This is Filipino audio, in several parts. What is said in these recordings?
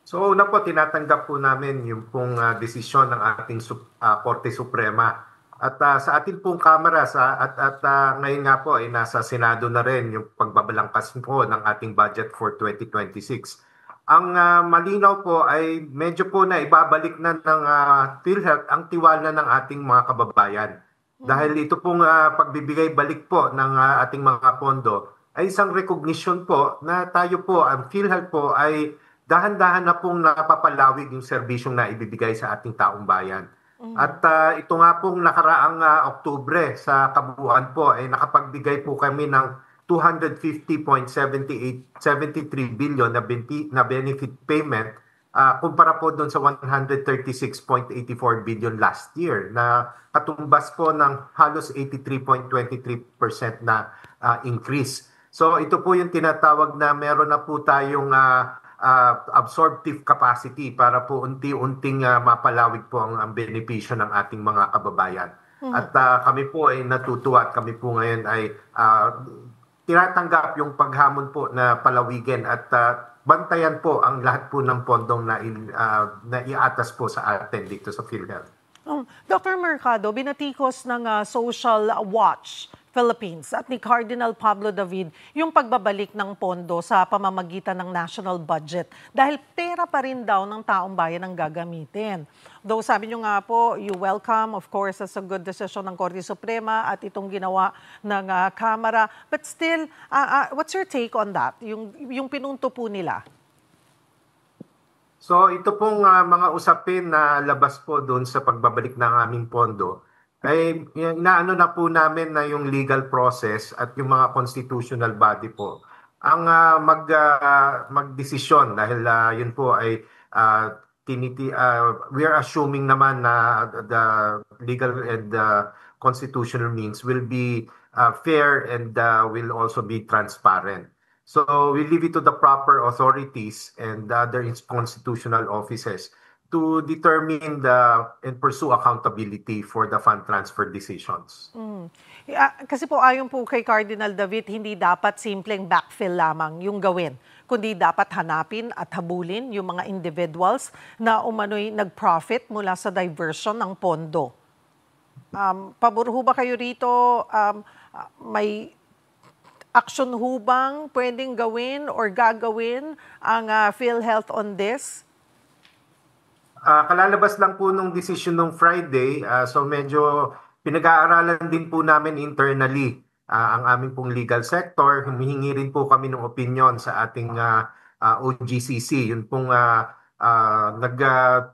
So una po, tinatanggap po namin yung pong desisyon ng ating Korte Suprema. At sa ating pong Kamara ngayon nga po ay nasa Senado na rin yung pagbabalangkas po ng ating budget for 2026. Ang malinaw po ay medyo po na ibabalik na ng PhilHealth ang tiwala ng ating mga kababayan. Dahil ito pong pagbibigay balik po ng ating mga pondo ay isang recognition po na tayo po, ang PhilHealth po ay dahan-dahan na pong napapalawig yung serbisyong na ibibigay sa ating taong bayan. At ito nga pong nakaraang Oktubre sa kabuuan po ay nakapagbigay po kami ng 250.73 billion na benefit payment kumpara po doon sa 136.84 billion last year na katumbas po ng halos 83.23% na increase. So ito po yung tinatawag na meron na po tayong absorptive capacity para po unti-unting mapalawig po ang benepisyo ng ating mga kababayan. At kami po ay natutuwa at kami po ngayon ay tinatanggap yung paghamon po na palawigin at bantayan po ang lahat po ng pondong na iatas po sa atin dito sa PhilHealth. Dr. Mercado, binatikos ng Social Watch Philippines at ni Cardinal Pablo David yung pagbabalik ng pondo sa pamamagitan ng national budget dahil pera pa rin daw ng taong bayan ang gagamitin. Though sabi nyo nga po, you welcome, of course, as a good decision ng Korte Suprema at itong ginawa ng Kamara. But still, what's your take on that? Yung pinunto po nila? So ito pong mga usapin na labas po doon sa pagbabalik ng aming pondo ay inaano na po namin na yung legal process at yung mga constitutional body po ang magdesisyon dahil yun po ay we are assuming naman na the legal and constitutional means will be fair and will also be transparent. So we leave it to the proper authorities and other constitutional offices to determine and pursue accountability for the fund transfer decisions. Kasi po ayon po kay Cardinal David, hindi dapat simpleng backfill lamang yung gawin, kundi dapat hanapin at habulin yung mga individuals na umano'y nag-profit mula sa diversion ng pondo. Pabor ho ba kayo rito? May action ho bang pwedeng gawin or gagawin ang PhilHealth on this? Kalalabas lang po nung decision nung Friday, so medyo pinag-aaralan din po namin internally ang aming pong legal sector. Humihingi rin po kami ng opinion sa ating OGCC. Yun pong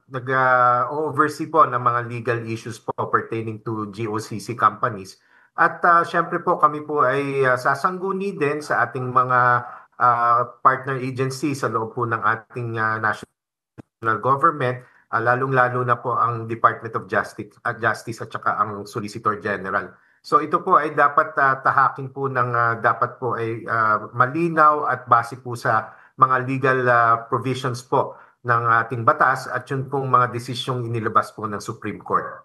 nag-oversee po ng mga legal issues po pertaining to GOCC companies. At syempre po kami po ay sasangguni din sa ating mga partner agency sa loob po ng ating national government, lalong-lalo na po ang Department of Justice at saka ang Solicitor General. So ito po ay dapat tahakin po ng dapat po ay malinaw at base po sa mga legal provisions po ng ating batas at yun pong mga desisyong inilabas po ng Supreme Court.